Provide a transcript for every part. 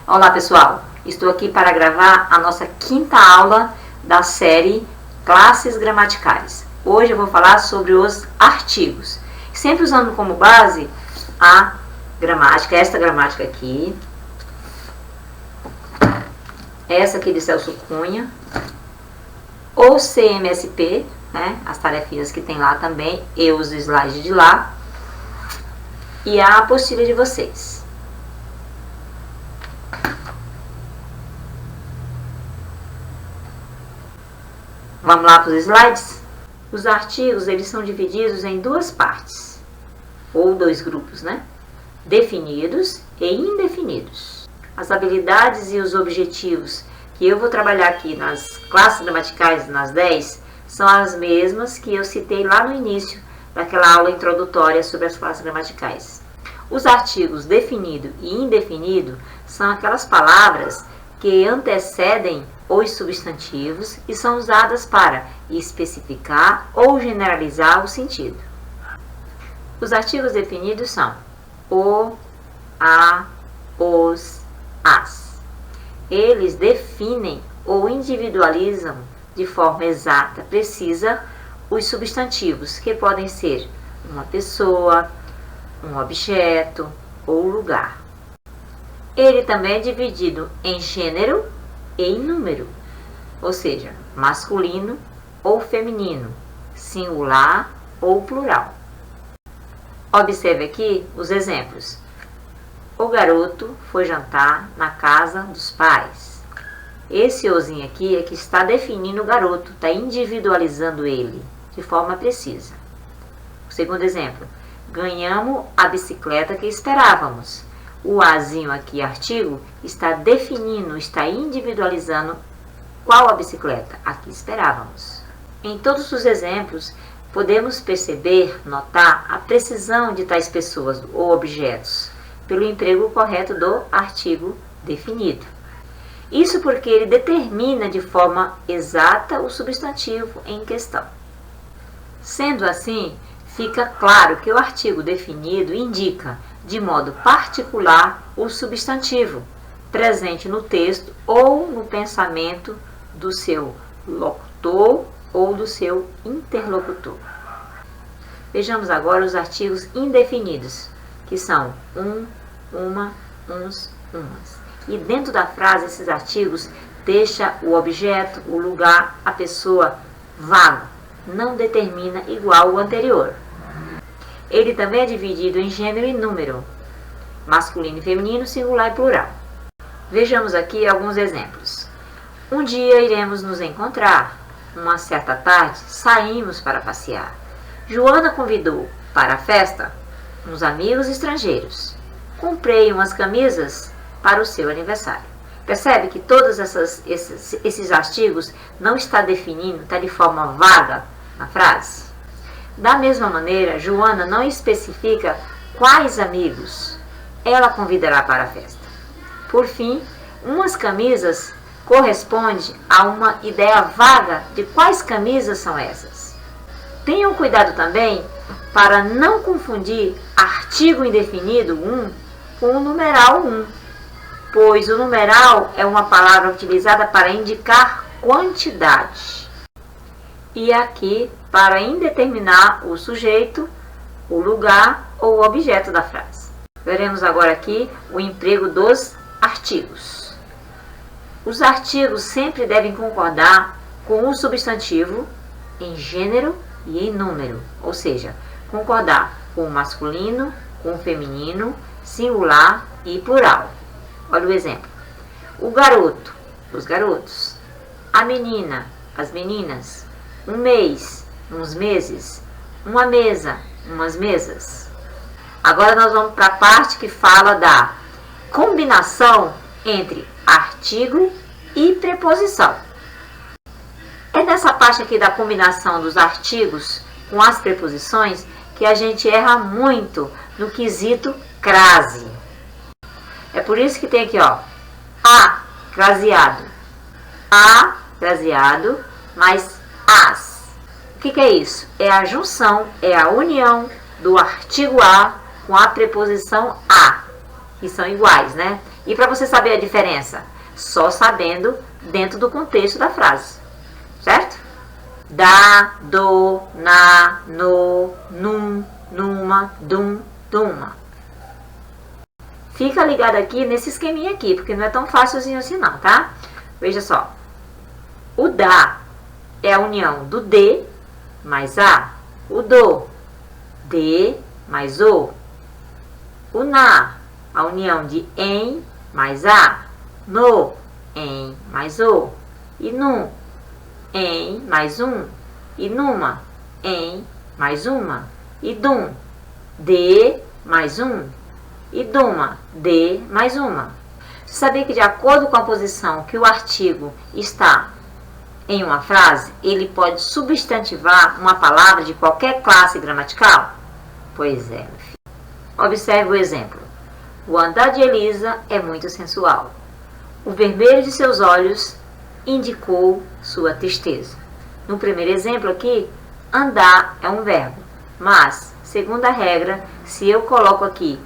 Olá pessoal, estou aqui para gravar a nossa quinta aula da série Classes Gramaticais. Hoje eu vou falar sobre os artigos, sempre usando como base a gramática, esta gramática aqui, essa aqui de Celso Cunha, ou CMSP, né, as tarefinhas que tem lá também, e os slides de lá, e a apostila de vocês. Vamos lá para os slides? Os artigos, eles são divididos em duas partes, ou dois grupos, né? Definidos e indefinidos. As habilidades e os objetivos que eu vou trabalhar aqui nas classes gramaticais, nas 10, são as mesmas que eu citei lá no início daquela aula introdutória sobre as classes gramaticais. Os artigos definido e indefinido são aquelas palavras que antecedem os substantivos e são usadas para especificar ou generalizar o sentido. Os artigos definidos são o, a, os, as. Eles definem ou individualizam de forma exata, precisa, os substantivos, que podem ser uma pessoa, um objeto ou lugar. Ele também é dividido em gênero e em número, ou seja, masculino ou feminino, singular ou plural. Observe aqui os exemplos. O garoto foi jantar na casa dos pais. Esse ozinho aqui é que está definindo o garoto, está individualizando ele de forma precisa. O segundo exemplo. Ganhamos a bicicleta que esperávamos. O azinho aqui, artigo, está definindo, está individualizando qual a bicicleta a que esperávamos. Em todos os exemplos, podemos perceber, notar a precisão de tais pessoas ou objetos pelo emprego correto do artigo definido. Isso porque ele determina de forma exata o substantivo em questão. Sendo assim, fica claro que o artigo definido indica, de modo particular, o substantivo presente no texto ou no pensamento do seu locutor ou do seu interlocutor. Vejamos agora os artigos indefinidos, que são uma, uns, umas. E dentro da frase, esses artigos deixa o objeto, o lugar, a pessoa vago, não determina igual ao anterior. Ele também é dividido em gênero e número, masculino e feminino, singular e plural. Vejamos aqui alguns exemplos. Um dia iremos nos encontrar. Uma certa tarde, saímos para passear. Joana convidou para a festa uns amigos estrangeiros. Comprei umas camisas para o seu aniversário. Percebe que todos esses artigos não está definindo, está de forma vaga na frase? Da mesma maneira, Joana não especifica quais amigos ela convidará para a festa. Por fim, umas camisas corresponde a uma ideia vaga de quais camisas são essas. Tenham cuidado também para não confundir artigo indefinido com o numeral pois o numeral é uma palavra utilizada para indicar quantidade. E aqui para indeterminar o sujeito, o lugar ou o objeto da frase. Veremos agora aqui o emprego dos artigos. Os artigos sempre devem concordar com o substantivo em gênero e em número, ou seja, concordar com o masculino, com o feminino, singular e plural. Olha o exemplo. O garoto, os garotos. A menina, as meninas. Um mês, uns meses. Uma mesa, umas mesas. Agora nós vamos para a parte que fala da combinação entre artigo e preposição. É nessa parte aqui da combinação dos artigos com as preposições que a gente erra muito no quesito crase. É por isso que tem aqui, ó, a craseado. A craseado mais as. O que é isso? É a junção, é a união do artigo a com a preposição a, que são iguais, né? E para você saber a diferença? Só sabendo dentro do contexto da frase, certo? Da, do, na, no, num, numa, dum, duma. Fica ligado aqui nesse esqueminha aqui, porque não é tão fácilzinho assim não, tá? Veja só. O da é a união do de mais a. O do, de mais o. O na, a união de em mais a. No, em mais o. E num, em mais um. E numa, em mais uma. E dum, de mais um. E duma, de mais uma. Você sabia que de acordo com a posição que o artigo está em uma frase, ele pode substantivar uma palavra de qualquer classe gramatical? Pois é, meu filho. Observe o exemplo. O andar de Elisa é muito sensual. O vermelho de seus olhos indicou sua tristeza. No primeiro exemplo aqui, andar é um verbo. Mas, segundo a regra, se eu coloco aqui,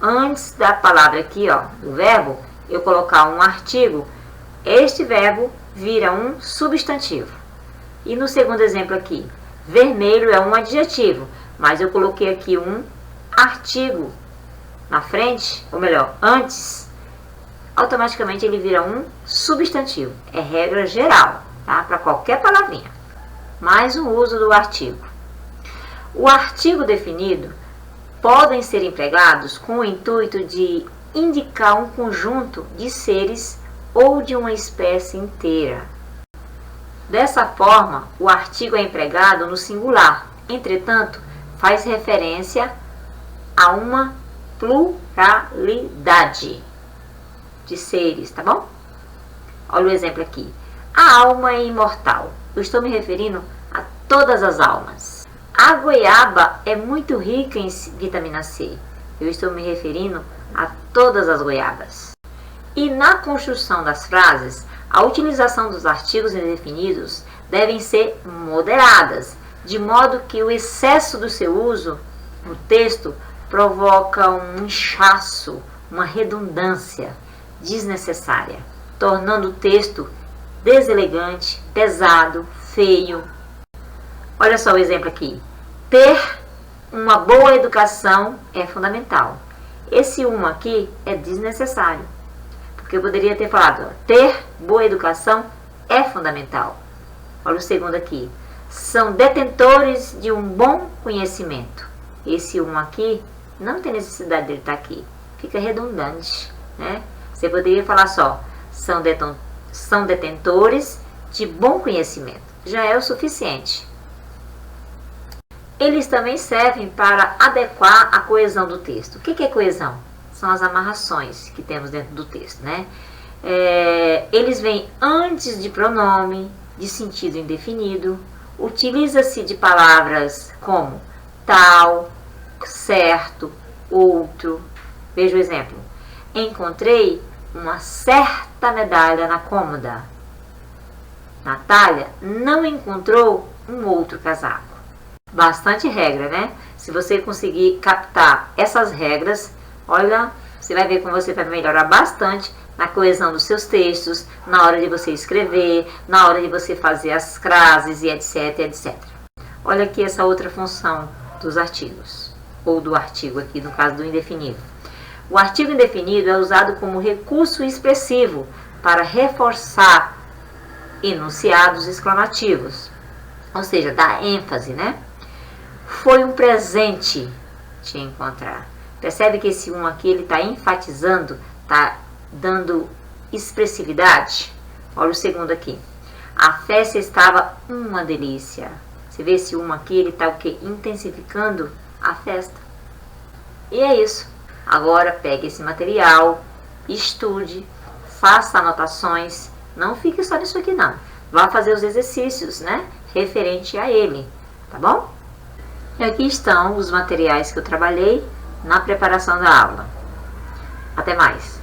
antes da palavra aqui, ó, do verbo, eu colocar um artigo, este verbo vira um substantivo. E no segundo exemplo aqui, vermelho é um adjetivo, mas eu coloquei aqui um artigo na frente, ou melhor, antes, automaticamente ele vira um substantivo. É regra geral, tá? Para qualquer palavrinha. Mais o uso do artigo. O artigo definido podem ser empregados com o intuito de indicar um conjunto de seres ou de uma espécie inteira. Dessa forma, o artigo é empregado no singular, entretanto, faz referência a uma pluralidade de seres, tá bom? Olha o exemplo aqui. A alma é imortal. Eu estou me referindo a todas as almas. A goiaba é muito rica em vitamina C. Eu estou me referindo a todas as goiabas. E na construção das frases, a utilização dos artigos indefinidos devem ser moderadas, de modo que o excesso do seu uso no texto provoca um inchaço, uma redundância desnecessária, tornando o texto deselegante, pesado, feio. Olha só o exemplo aqui. Ter uma boa educação é fundamental. Esse uma aqui é desnecessário, porque eu poderia ter falado, ter boa educação é fundamental. Olha o segundo aqui. São detentores de um bom conhecimento. Esse um aqui não tem necessidade dele estar aqui. Fica redundante, né? Você poderia falar só, são detentores de bom conhecimento. Já é o suficiente. Eles também servem para adequar a coesão do texto. O que é coesão? São as amarrações que temos dentro do texto, né? Eles vêm antes de pronome, de sentido indefinido. Utiliza-se de palavras como tal, certo, outro. Veja o exemplo. Encontrei uma certa medalha na cômoda. Natália não encontrou um outro casaco. Bastante regra, né? Se você conseguir captar essas regras, olha, você vai ver como você vai melhorar bastante na coesão dos seus textos, na hora de você escrever, na hora de você fazer as frases e etc, etc. Olha aqui essa outra função dos artigos, ou do artigo aqui, no caso do indefinido. O artigo indefinido é usado como recurso expressivo para reforçar enunciados exclamativos, ou seja, dar ênfase, né? Foi um presente te encontrar. Percebe que esse um aqui, ele está enfatizando, está dando expressividade. Olha o segundo aqui. A festa estava uma delícia. Você vê esse um aqui, ele está o quê? Intensificando a festa. E é isso. Agora pegue esse material, estude, faça anotações. Não fique só nisso aqui não. Vá fazer os exercícios, né? Referente a ele, tá bom? E aqui estão os materiais que eu trabalhei na preparação da aula. Até mais!